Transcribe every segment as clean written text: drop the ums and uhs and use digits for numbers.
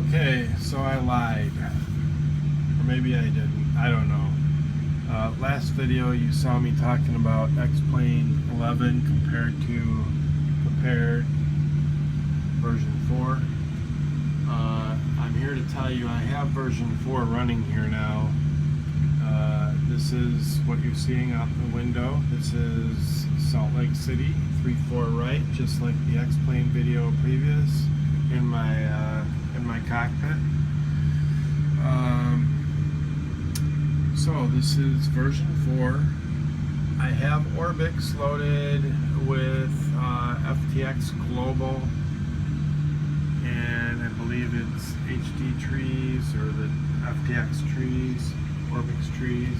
Okay, so I lied. Or maybe I didn't. I don't know. Last video you saw me talking about X-Plane 11 compared to prepared version 4. I'm here to tell you I have version 4 running here now. This is what you're seeing out the window. This is Salt Lake City, 3-4 right, just like the X-Plane video previous in my cockpit. So this is version 4. I have Orbx loaded with FTX Global, and I believe it's HD trees or the FTX trees, Orbx trees.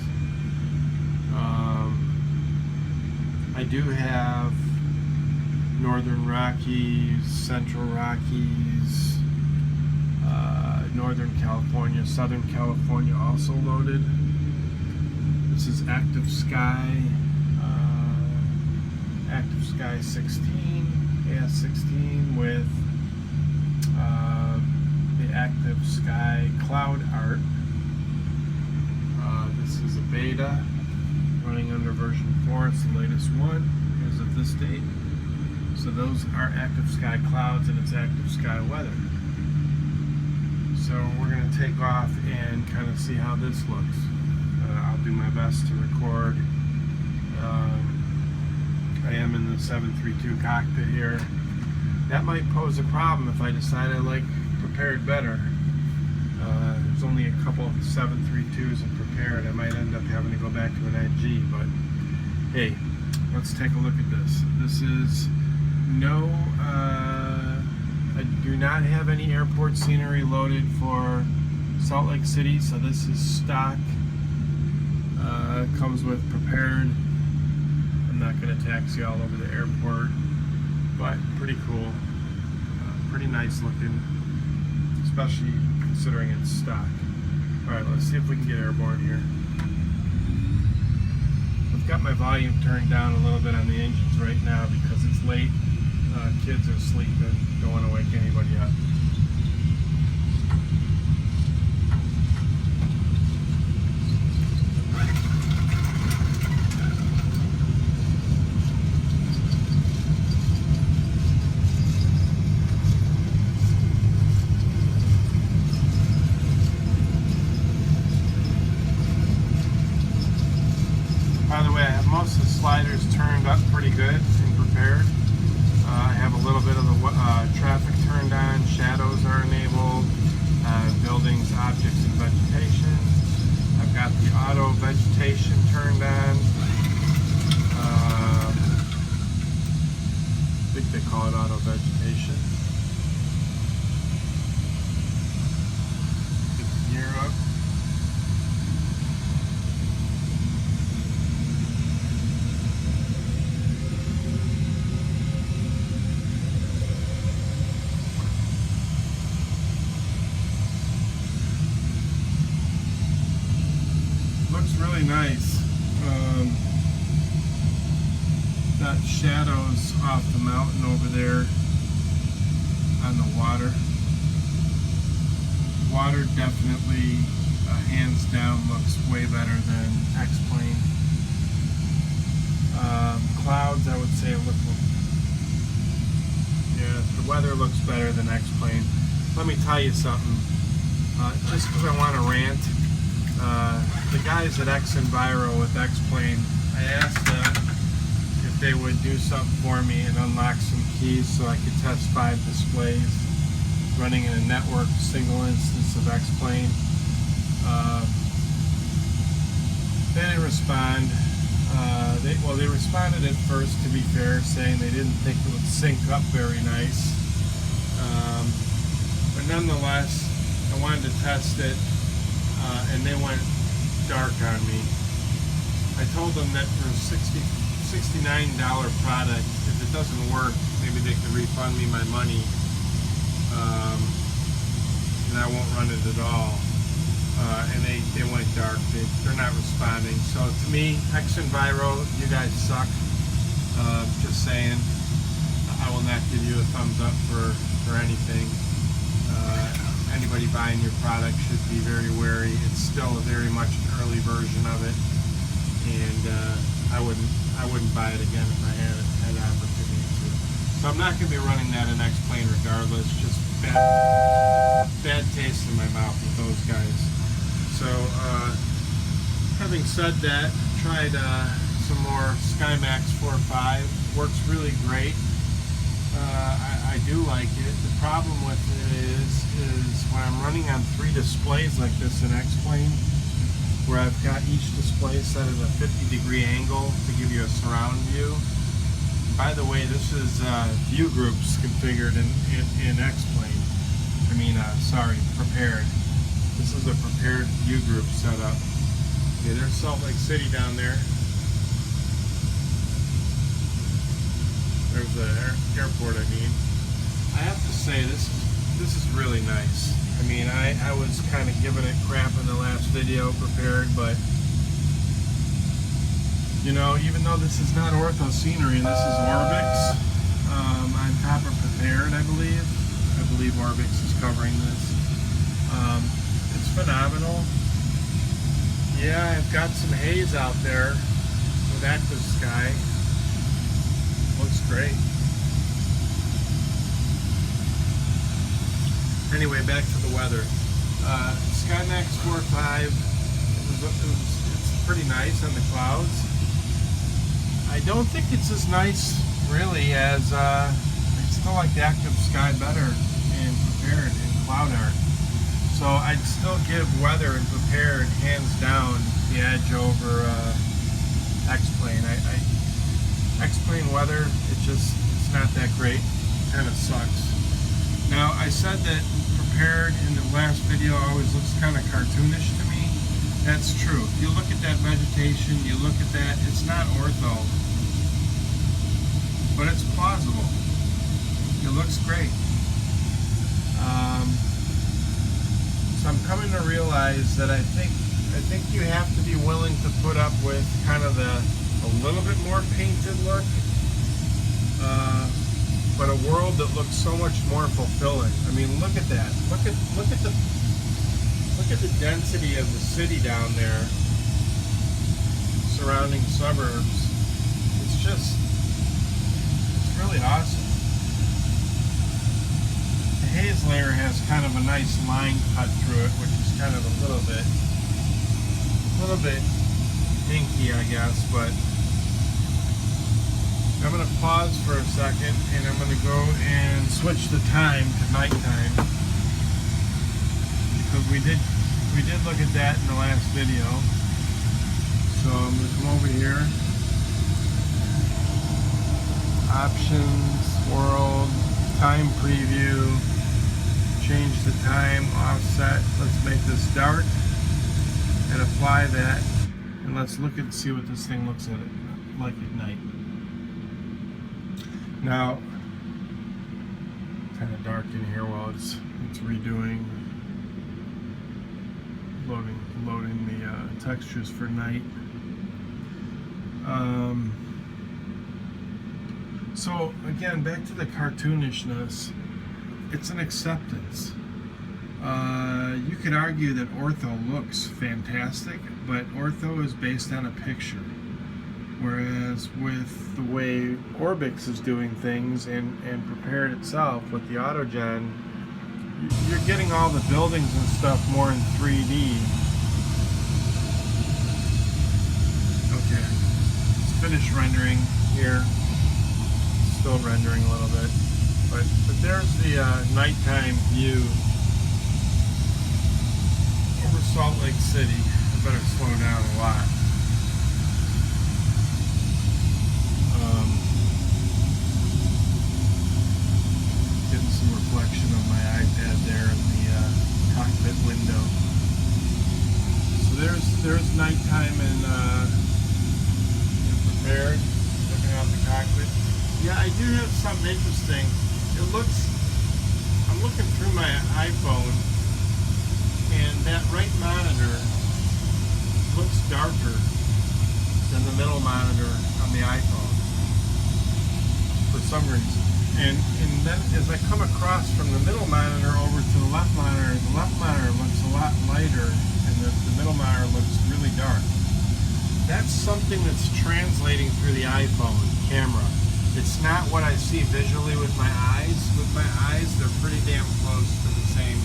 I do have Northern Rockies, Central Rockies, Northern California, Southern California also loaded. This is Active Sky 16, AS16 with the Active Sky Cloud Art. This is a beta running under version 4. It's the latest one as of this date. So those are Active Sky Clouds and it's Active Sky Weather. So we're going to take off and kind of see how this looks. I'll do my best to record. I am in the 732 cockpit here. That might pose a problem if I decide I like prepared better. There's only a couple of 732s in prepared. I might end up having to go back to an NG, but hey, let's take a look at this. This is I do not have any airport scenery loaded for Salt Lake City, so this is stock. Comes with prepared. I'm not going to taxi all over the airport, but pretty cool. Pretty nice looking, especially considering it's stock. Alright, let's see if we can get airborne here. I've got my volume turned down a little bit on the engines right now because it's late. Kids are sleeping, don't want to wake anybody up. By the way, I have most of the sliders turned up pretty good and prepared. I have a little bit of the traffic turned on, shadows are enabled, buildings, objects, and vegetation. I've got the auto vegetation turned on. I think they call it auto vegetation. Get the gear up. Looks really nice. Got shadows off the mountain over there on the water. Water definitely, hands down, looks way better than X-Plane. Clouds, I would say, the weather looks better than X-Plane. Let me tell you something. Just because I want to rant. The guys at X-Enviro with X-Plane, I asked them if they would do something for me and unlock some keys so I could test 5 displays running in a network single instance of X-Plane. They didn't respond. They responded at first, to be fair, saying they didn't think it would sync up very nice. But nonetheless, I wanted to test it. And they went dark on me. I told them that for a $69 product, if it doesn't work, maybe they could refund me my money, and I won't run it at all. And they went dark. They're not responding. So to me, X-Enviro, you guys suck. Just saying. I will not give you a thumbs up for anything. Anybody buying your product should be very wary. It's still a very much an early version of it, and I wouldn't buy it again if I had the opportunity to. So I'm not going to be running that in X-Plane regardless. Just bad taste in my mouth with those guys. So having said that, tried some more SkyMax 4.5. Works really great. I do like it. The problem with it is when I'm running on 3 displays like this in X-Plane, where I've got each display set at a 50-degree angle to give you a surround view. By the way, this is view groups configured in X-Plane. I mean, sorry, prepared. This is a prepared view group setup. Okay, there's Salt Lake City down there. There's the airport, I mean. I have to say, this is really nice. I mean, I was kind of giving it crap in the last video, prepared, but you know, even though this is not ortho scenery, this is Orbx on top of prepared, I believe. I believe Orbx is covering this. It's phenomenal. Yeah, I've got some haze out there with active sky. Looks great. Anyway, back to the weather. SkyMax 4.5, it's pretty nice on the clouds. I don't think it's as nice, really, as I still like the active sky better and prepared in cloud art. So I'd still give weather and prepared hands down the edge over X-Plane. X-Plane weather, it's not that great. It kind of sucks. Now, I said that prepared in the last video always looks kind of cartoonish to me. That's true. If you look at that vegetation, you look at that, it's not ortho, but it's plausible. It looks great. So I'm coming to realize that I think you have to be willing to put up with kind of a little bit more painted look, but a world that looks so much more fulfilling. I mean, look at that. Look at the density of the city down there, surrounding suburbs. It's really awesome. The haze layer has kind of a nice line cut through it, which is kind of a little bit hinky, I guess, but I'm going to pause for a second and I'm going to go and switch the time to nighttime, because we did look at that in the last video. So I'm going to come over here, options, world, time preview, change the time, offset. Let's make this dark and apply that, and let's look and see what this thing looks like at night. Now, kind of dark in here while it's redoing, loading the textures for night. So again, back to the cartoonishness. It's an acceptance. You could argue that ortho looks fantastic, but ortho is based on a picture. Whereas with the way Orbx is doing things and prepared itself with the AutoGen, you're getting all the buildings and stuff more in 3D. Okay, it's finished rendering here. Still rendering a little bit, but there's the nighttime view over Salt Lake City. I better slow down a lot. Getting some reflection of my iPad there in the cockpit window. So there's nighttime and prepared, looking out the cockpit. Yeah, I do have something interesting. I'm looking through my iPhone, and that right monitor looks darker than the middle monitor on the iPhone for some reason. And then as I come across from the middle monitor over to the left monitor monitor looks really dark. That's something that's translating through the iPhone camera. It's not what I see visually with my eyes. With my eyes, they're pretty damn close to the same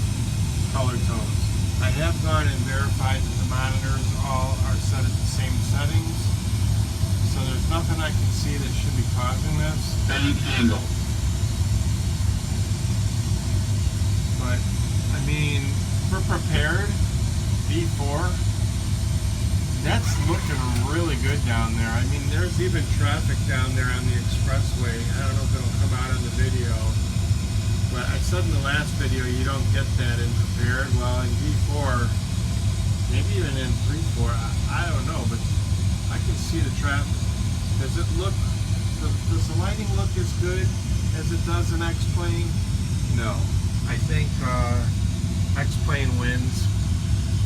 color tones. I have gone and verified that the monitors all are set at the same settings, so there's nothing I can see that should be causing this. Bank angle. But, I mean, for prepared, V4, that's looking really good down there. I mean, there's even traffic down there on the expressway. I don't know if it'll come out in the video, but I said in the last video you don't get that in prepared. Well, in V4, maybe even in 3.4, I don't know, but I can see the traffic. Does it look, does the lighting look as good as it does in X-Plane? No. I think X-Plane wins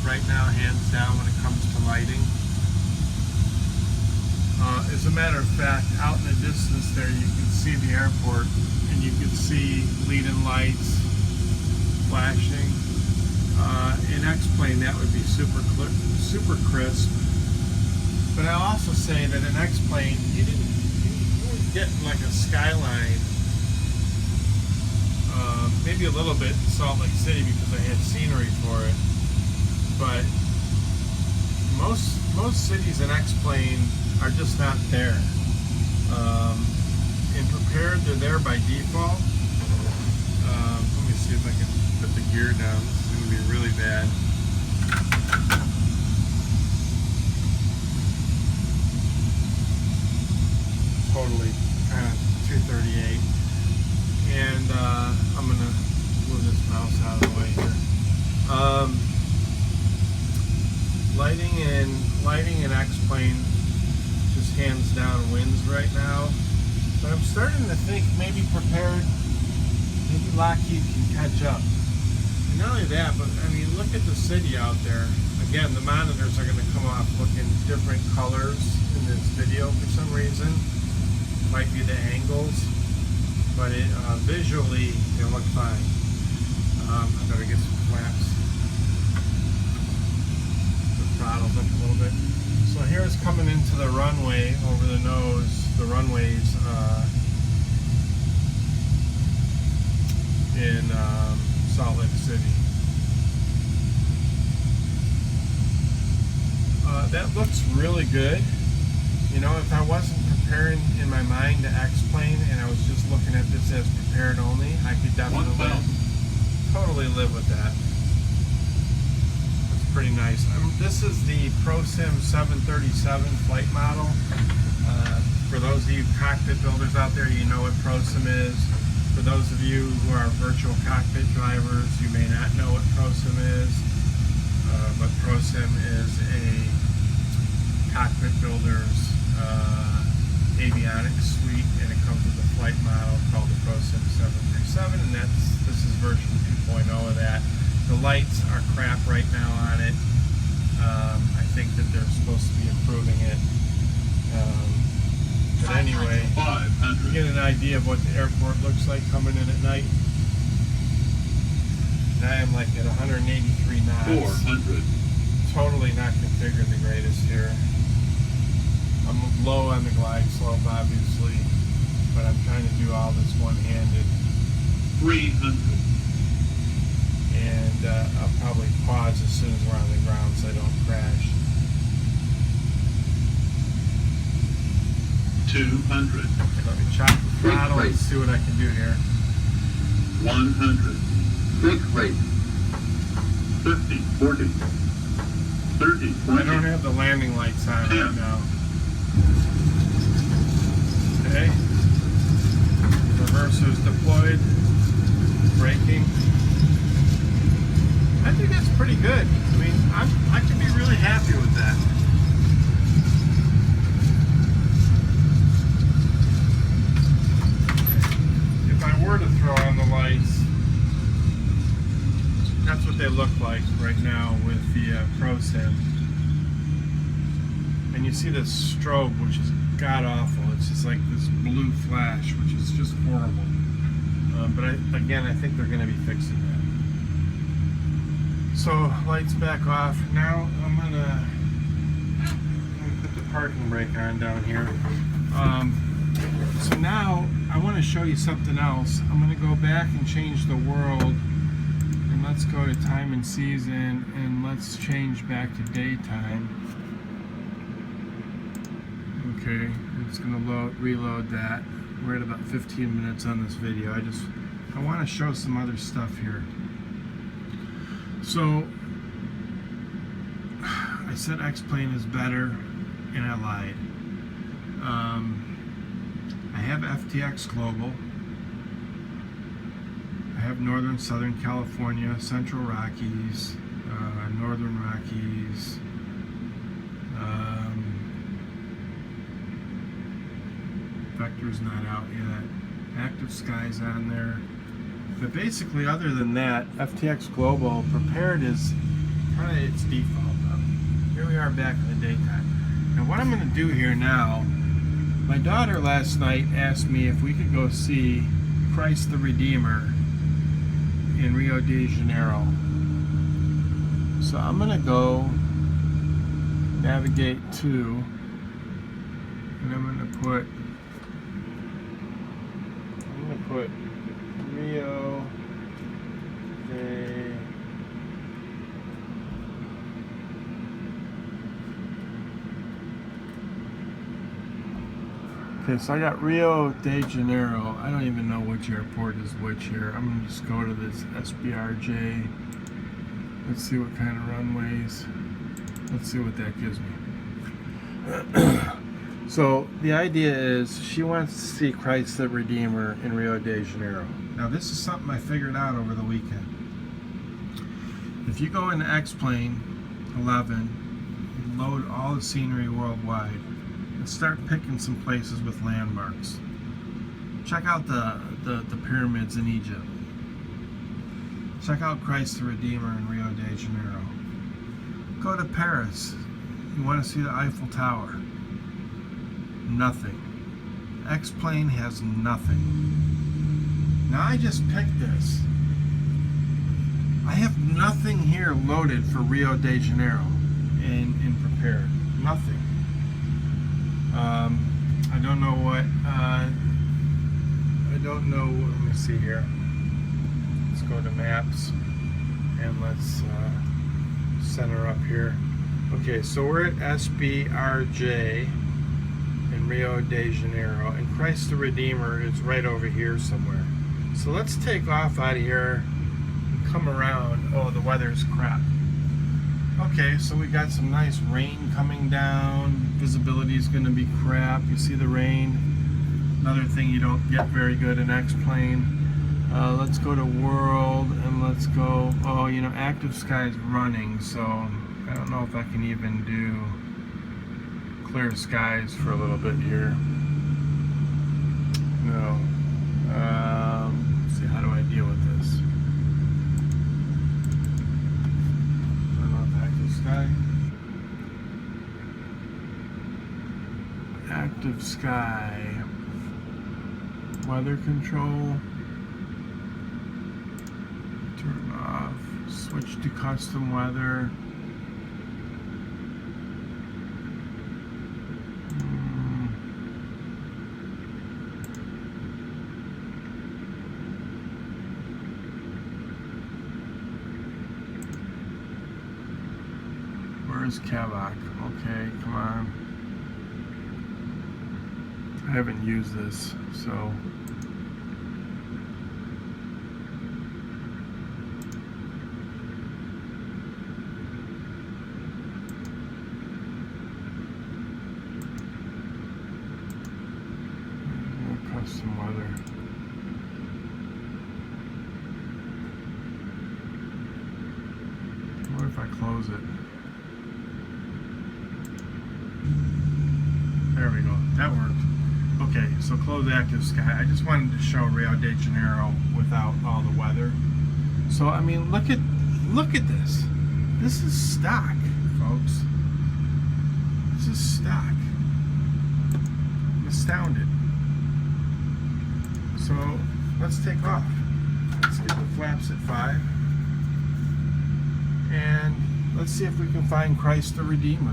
right now, hands down, when it comes to lighting. As a matter of fact, out in the distance there, you can see the airport, and you can see lead-in lights flashing. In X-Plane, that would be super crisp. But I'll also say that in X-Plane, you weren't getting like a skyline. Maybe a little bit in Salt Lake City because I had scenery for it. But most cities in X-Plane are just not there. In prepared, they're there by default. Let me see if I can put the gear down. This is going to be really bad. Totally kind of 238. And I'm going to move this mouse out of the way here. Lighting in X-Plane just hands down wins right now. But I'm starting to think maybe prepared, maybe Lockheed can catch up. And not only that, but I mean, look at the city out there. Again, the monitors are going to come off looking different colors in this video for some reason. Might be the angles, but visually they look fine. I better get some flaps. The throttle's up a little bit. So here's coming into the runway over the nose. The runways in Salt Lake City. That looks really good. You know, if I wasn't comparing in my mind to X-Plane and I was just looking at this as prepared only, I could definitely totally live with that. That's pretty nice. This is the ProSim 737 flight model. For those of you cockpit builders out there, you know what ProSim is. For those of you who are virtual cockpit drivers, you may not know what ProSim is. But ProSim is a cockpit builder's avionics suite, and it comes with a flight model called the ProSim 737, and this is version 2.0 of that. The lights are crap right now on it. I think that they're supposed to be improving it. But anyway, you get an idea of what the airport looks like coming in at night. And I am like at 183 knots. 400. Totally not configured the greatest here. I'm low on the glide slope, obviously, but I'm trying to do all this one-handed. 300. And I'll probably pause as soon as we're on the ground so I don't crash. 200. Let me chop the throttle and see what I can do here. 100. Fixed rate. 50, 40, 30, 20. I don't have the landing lights on right now. Okay. Reverser is deployed. Braking. I think that's pretty good. I mean, I can be really happy with that. If I were to throw on the lights, that's what they look like right now with the ProSim. And you see this strobe, which is god-awful. It's just like this blue flash, which is just horrible. But again, I think they're going to be fixing that. So lights back off. Now I'm gonna put the parking brake on down here. So now I want to show you something else. I'm gonna go back and change the world, and let's go to time and season, and let's change back to daytime. Okay, it's gonna reload that. We're at about 15 minutes on this video. I want to show some other stuff here. So I said X-Plane is better, and I lied. I have FTX Global. I have Northern Southern California, Central Rockies, Northern Rockies. Vector's not out yet. Active Sky's on there. But basically, other than that, FTX Global Prepared is kind of its default though. Here we are back in the daytime. Now what I'm going to do here now, my daughter last night asked me if we could go see Christ the Redeemer in Rio de Janeiro. So I'm going to go navigate to, and I'm going to put Rio de Okay, so I got Rio de Janeiro. I don't even know which airport is which here. I'm gonna just go to this SBRJ. Let's see what kind of runways. Let's see what that gives me. So the idea is she wants to see Christ the Redeemer in Rio de Janeiro. Now this is something I figured out over the weekend. If you go into X-Plane 11, load all the scenery worldwide, and start picking some places with landmarks. Check out the pyramids in Egypt. Check out Christ the Redeemer in Rio de Janeiro. Go to Paris. You want to see the Eiffel Tower. Nothing. X-Plane has nothing. Now I just picked this. I have nothing here loaded for Rio de Janeiro in Prepared. Nothing. I don't know what, let me see here. Let's go to maps and let's center up here. Okay, so we're at SBRJ in Rio de Janeiro, and Christ the Redeemer is right over here somewhere. So let's take off out of here and come around. Oh, the weather's crap. Okay, so we got some nice rain coming down. Visibility is going to be crap. You see the rain. Another thing you don't get very good in X-Plane. Let's go to World and let's go. Oh, you know, Active Sky is running, so I don't know if I can even do clear skies for a little bit here. No. Let's see, how do I deal with this? Turn off Active Sky. Active Sky. Weather control. Turn off. Switch to custom weather. Where's Kavak? Okay, come on. I haven't used this, so. Custom weather. What if I close it? There we go. That worked. Okay, so close Active Sky. I just wanted to show Rio de Janeiro without all the weather. So I mean, look at this. This is stock, folks. This is stock. I'm astounded. So let's take off. Let's get the flaps at 5. let's see if we can find Christ the Redeemer.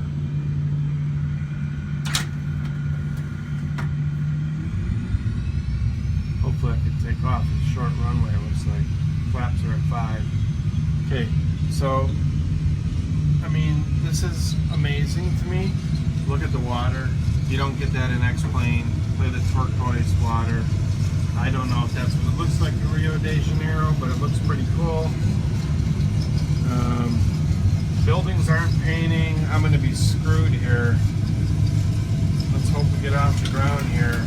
Hopefully I can take off. It's a short runway, it looks like. Flaps are at 5. Okay, so, I mean, this is amazing to me. Look at the water. You don't get that in X-Plane. Look at the turquoise water. I don't know if that's what it looks like in Rio de Janeiro, but it looks pretty cool. Buildings aren't painting. I'm going to be screwed here. Let's hope we get off the ground here.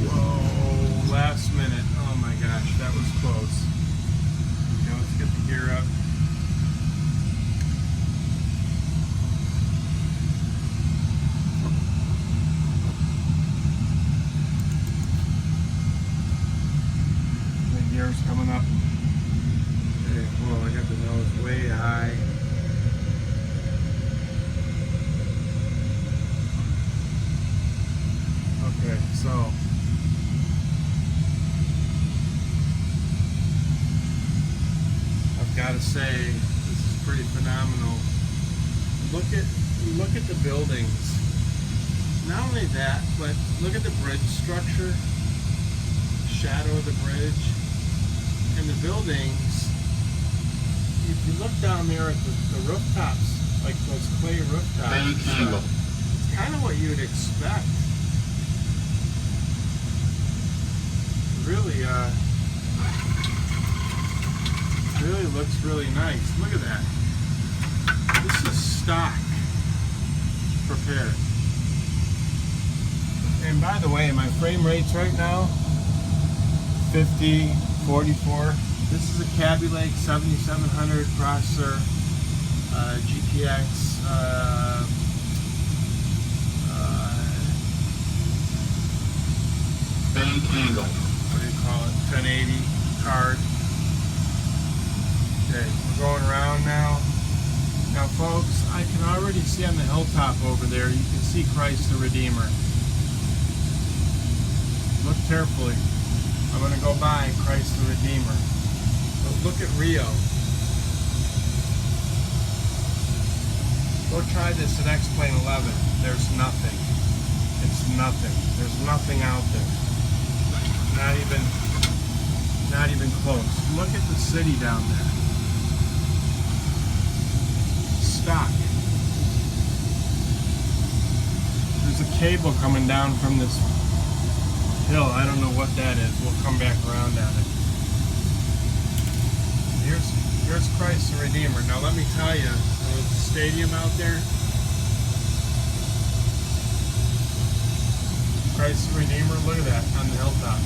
Whoa, last minute. Oh my gosh, that was close. Okay, let's get the gear up. The gear's coming up. Okay, whoa, I got the nose way high. Okay, so I've got to say this is pretty phenomenal. Look at the buildings. Not only that, but look at the bridge structure, shadow of the bridge, and the buildings. If you look down there at the rooftops, like those clay rooftops, it's kind of what you would expect. Really, really looks really nice. Look at that. This is stock prepared. And by the way, my frame rates right now, 50, 44. This is a Cabby Lake 7700 processor, GTX, bank angle. What do you call it? 1080 card. Okay, we're going around now. Now folks, I can already see on the hilltop over there, you can see Christ the Redeemer. Look carefully. I'm going to go by Christ the Redeemer. But look at Rio. Go try this at X-Plane 11. There's nothing. It's nothing. There's nothing out there. Not even close. Look at the city down there. Stock. There's a cable coming down from this hill. I don't know what that is. We'll come back around on it. Here's Christ the Redeemer. Now let me tell you, the stadium out there, Christ the Redeemer, look at that on the hilltop.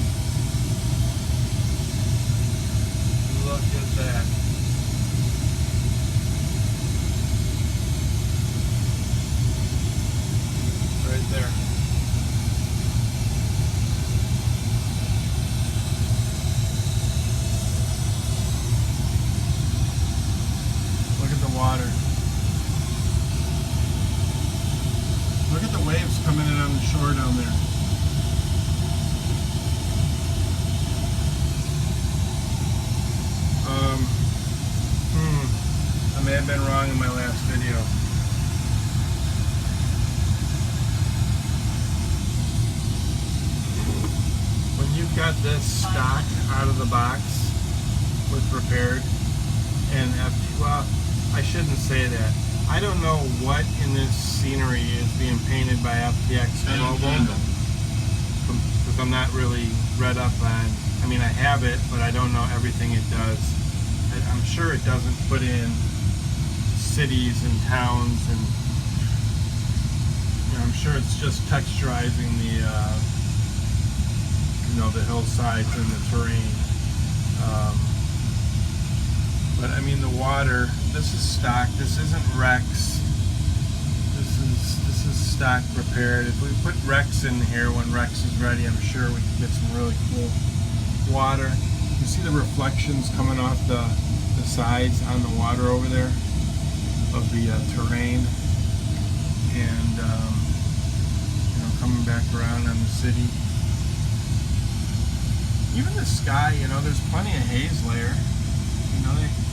Look at that. Right there. Look at the water. Look at the waves coming in on the shore down there. I may have been wrong in my last video. When you've got this stock out of the box with prepared and well, I shouldn't say that. I don't know what in this scenery is being painted by FTX Global, because I'm not really read up on. I mean, I have it, but I don't know everything it does. I'm sure it doesn't put in cities and towns, and I'm sure it's just texturizing the the hillsides and the terrain. But I mean, the water. This is stock. This isn't Rex. This is stock prepared. If we put Rex in here when Rex is ready, I'm sure we can get some really cool water. You see the reflections coming off the sides on the water over there of the terrain, and coming back around on the city. Even the sky, there's plenty of haze layer.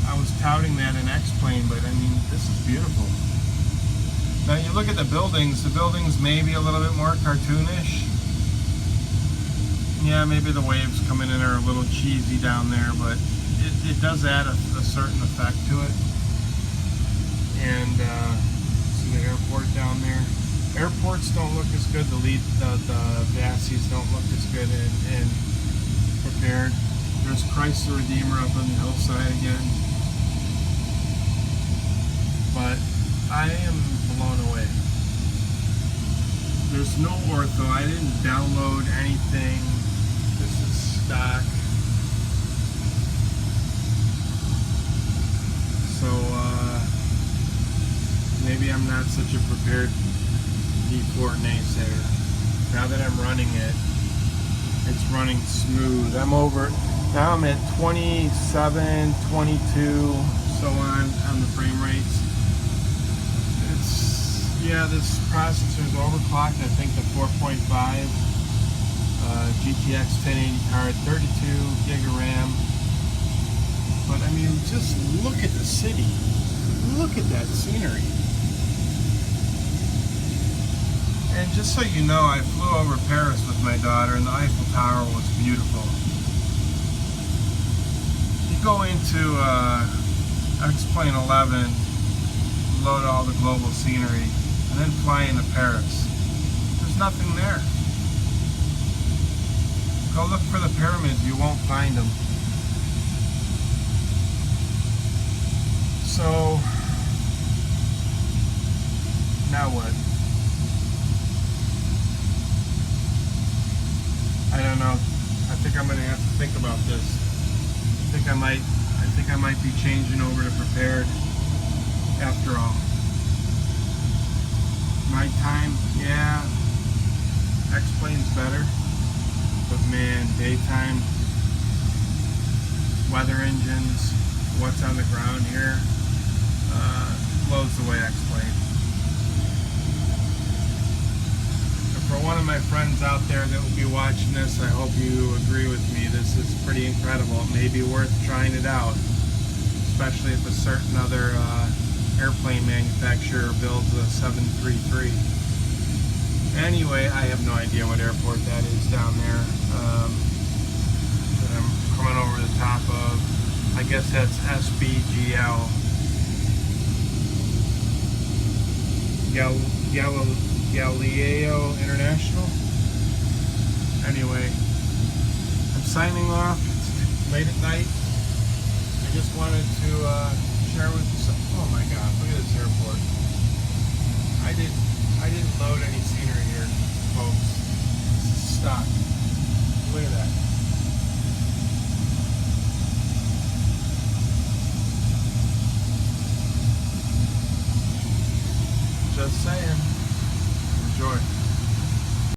I was was touting that in X-Plane, but I mean, this is beautiful. Now you look at the buildings maybe a little bit more cartoonish. Yeah, maybe the waves coming in are a little cheesy down there, but it does add a certain effect to it. And see the airport down there. Airports don't look as good. The Vassies don't look as good in Prepared. There's Chrysler Redeemer up on the hillside again. But I am blown away. There's no ortho. I didn't download anything. This is stock. So maybe I'm not such a Prepared D4 naysayer. Now that I'm running it, it's running smooth. Now I'm at 27, 22, so on the frame rates. Yeah, this processor is overclocked. I think the 4.5 GTX 1080 card, 32 gig of RAM. But I mean, just look at the city. Look at that scenery. And just so you know, I flew over Paris with my daughter, and the Eiffel Tower was beautiful. You go into X-Plane 11, load all the global scenery, and then fly into Paris. There's nothing there. Go look for the pyramids, you won't find them. So, now what? I don't know. I think I'm gonna have to think about this. I think I might be changing over to Prepared after all. Nighttime, yeah, X-Plane's better, but man, daytime, weather engines, what's on the ground here, blows away X-Plane. And for one of my friends out there that will be watching this, I hope you agree with me. This is pretty incredible. It may be worth trying it out, especially if a certain other airplane manufacturer builds a 733. Anyway, I have no idea what airport that is down there that I'm coming over the top of. I guess that's SBGL. Galileo International. Anyway, I'm signing off. It's late at night. I just wanted to share with you some. Oh my God! Look at this airport. I didn't load any scenery here, folks. This is stock. Look at that. Just saying. Enjoy.